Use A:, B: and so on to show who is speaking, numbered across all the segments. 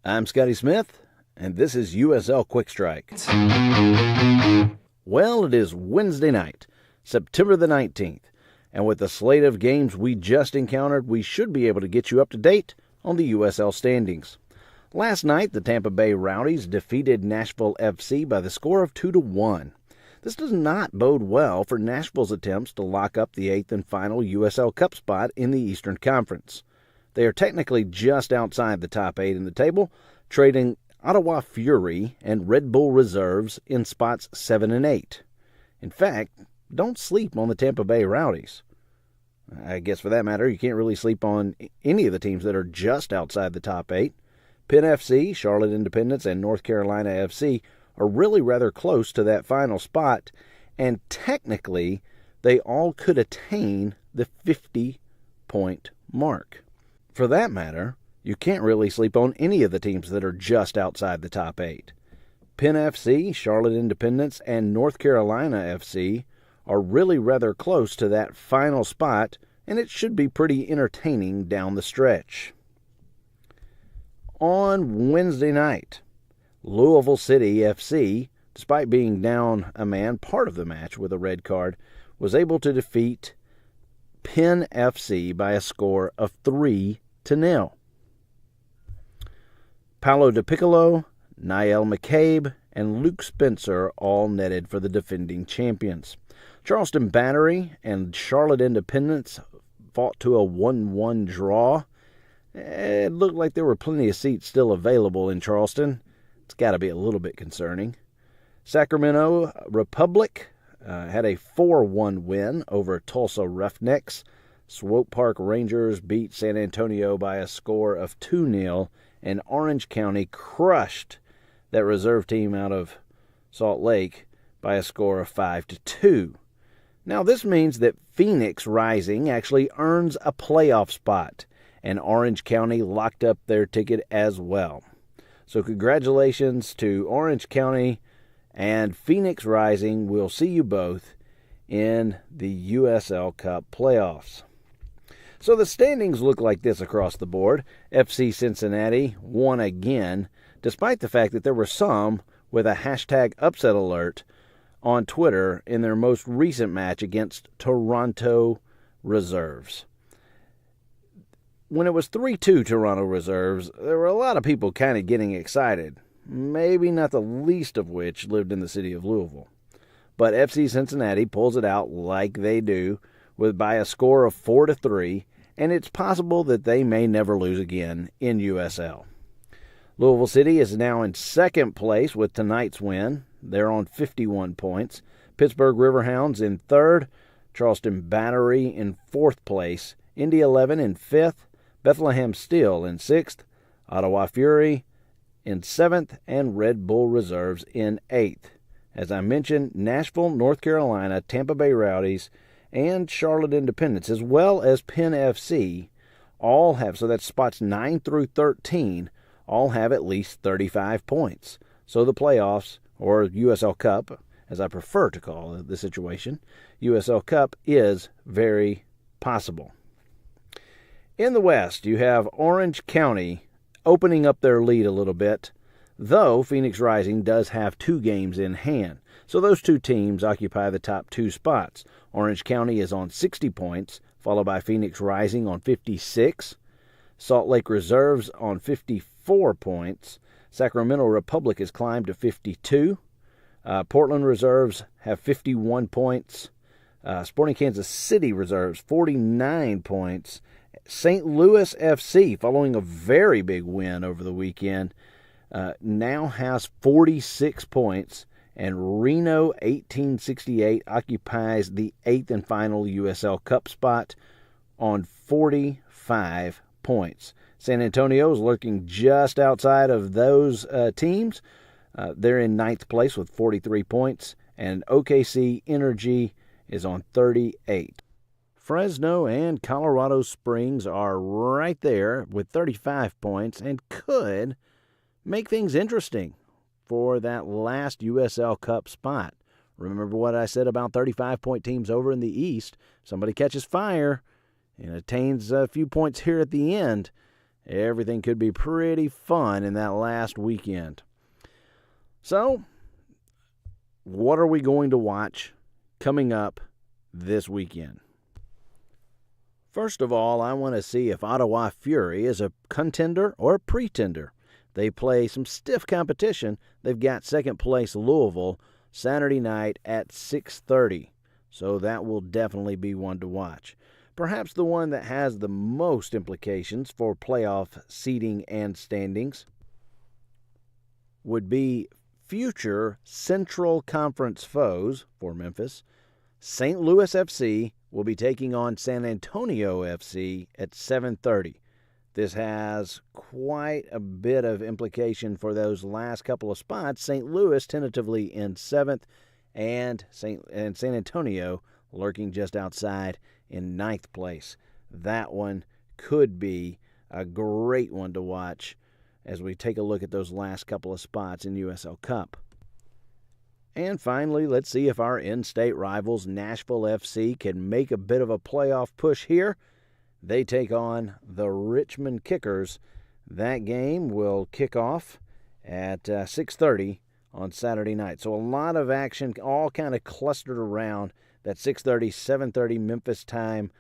A: I'm Scotty Smith, and this is USL Quick Strike. Well, it is Wednesday night, September the 19th, and with the slate of games we just encountered, we should be able to get you up to date on the USL standings. Last night, the Tampa Bay Rowdies defeated Nashville FC by the score of 2-1. This does not bode well for Nashville's attempts to lock up the 8th and final USL Cup spot in the Eastern Conference. They are technically just outside the top 8 in the table, trading Ottawa Fury and Red Bull Reserves in spots 7 and 8. In fact, don't sleep on the Tampa Bay Rowdies. I guess for that matter, you can't really sleep on any of the teams that are just outside the top 8. Penn FC, Charlotte Independence, and North Carolina FC are really rather close to that final spot, and technically, they all could attain the 50-point mark. For that matter, you can't really sleep on any of the teams that are just outside the top 8. Penn FC, Charlotte Independence, and North Carolina FC are really rather close to that final spot, and it should be pretty entertaining down the stretch. On Wednesday night, Louisville City FC, despite being down a man part of the match with a red card, was able to defeat Penn FC by a score of 3-0. Paolo Di Piccolo, Niall McCabe, and Luke Spencer all netted for the defending champions. Charleston Battery and Charlotte Independence fought to a 1-1 draw. It looked like there were plenty of seats still available in Charleston. It's got to be a little bit concerning. Sacramento Republic had a 4-1 win over Tulsa Roughnecks. Swope Park Rangers beat San Antonio by a score of 2-0, and Orange County crushed that reserve team out of Salt Lake by a score of 5-2. Now, this means that Phoenix Rising actually earns a playoff spot, and Orange County locked up their ticket as well. So congratulations to Orange County and Phoenix Rising. We'll see you both in the USL Cup playoffs. So the standings look like this across the board. FC Cincinnati won again, despite the fact that there were some with a hashtag upset alert on Twitter in their most recent match against Toronto Reserves. When it was 3-2 Toronto Reserves, there were a lot of people kind of getting excited, maybe not the least of which lived in the city of Louisville. But FC Cincinnati pulls it out like they do by a score of 4-3, and it's possible that they may never lose again in USL. Louisville City is now in second place with tonight's win. They're on 51 points. Pittsburgh Riverhounds in third, Charleston Battery in fourth place, Indy 11 in fifth, Bethlehem Steel in sixth, Ottawa Fury in seventh, and Red Bull Reserves in eighth. As I mentioned, Nashville, North Carolina, Tampa Bay Rowdies, and Charlotte Independence, as well as Penn FC, all have, so that's spots 9 through 13, all have at least 35 points. So the playoffs, or USL Cup, as I prefer to call the situation, USL Cup is very possible. In the West, you have Orange County opening up their lead a little bit, though Phoenix Rising does have 2 games in hand. So those 2 teams occupy the top 2 spots. Orange County is on 60 points, followed by Phoenix Rising on 56. Salt Lake Reserves on 54 points. Sacramento Republic has climbed to 52. Portland Reserves have 51 points. Sporting Kansas City Reserves, 49 points. St. Louis FC, following a very big win over the weekend, now has 46 points, and Reno 1868 occupies the 8th and final USL Cup spot on 45 points. San Antonio is lurking just outside of those teams. They're in 9th place with 43 points, and OKC Energy is on 38. Fresno and Colorado Springs are right there with 35 points and could make things interesting for that last USL Cup spot. Remember what I said about 35-point teams over in the East. Somebody catches fire and attains a few points here at the end, Everything could be pretty fun in that last weekend. So, what are we going to watch coming up this weekend? First of all, I want to see if Ottawa Fury is a contender or a pretender. They play some stiff competition. They've got second place Louisville Saturday night at 6:30. So that will definitely be one to watch. Perhaps the one that has the most implications for playoff seeding and standings would be future Central Conference foes for Memphis. St. Louis FC will be taking on San Antonio FC at 7:30. This has quite a bit of implication for those last couple of spots. St. Louis tentatively in 7th, and San Antonio lurking just outside in 9th place. That one could be a great one to watch as we take a look at those last couple of spots in USL Cup. And finally, let's see if our in-state rivals Nashville FC can make a bit of a playoff push here. They take on the Richmond Kickers. That game will kick off at 6:30 on Saturday night. So a lot of action all kind of clustered around that 6:30, 7:30 Memphis time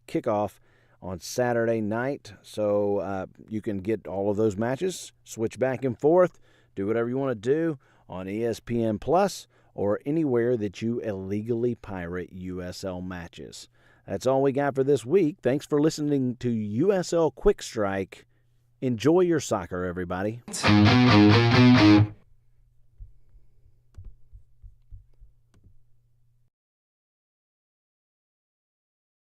A: kickoff on Saturday night. So you can get all of those matches, switch back and forth, do whatever you want to do on ESPN Plus or anywhere that you illegally pirate USL matches. That's all we got for this week. Thanks for listening to USL Quick Strike. Enjoy your soccer, everybody.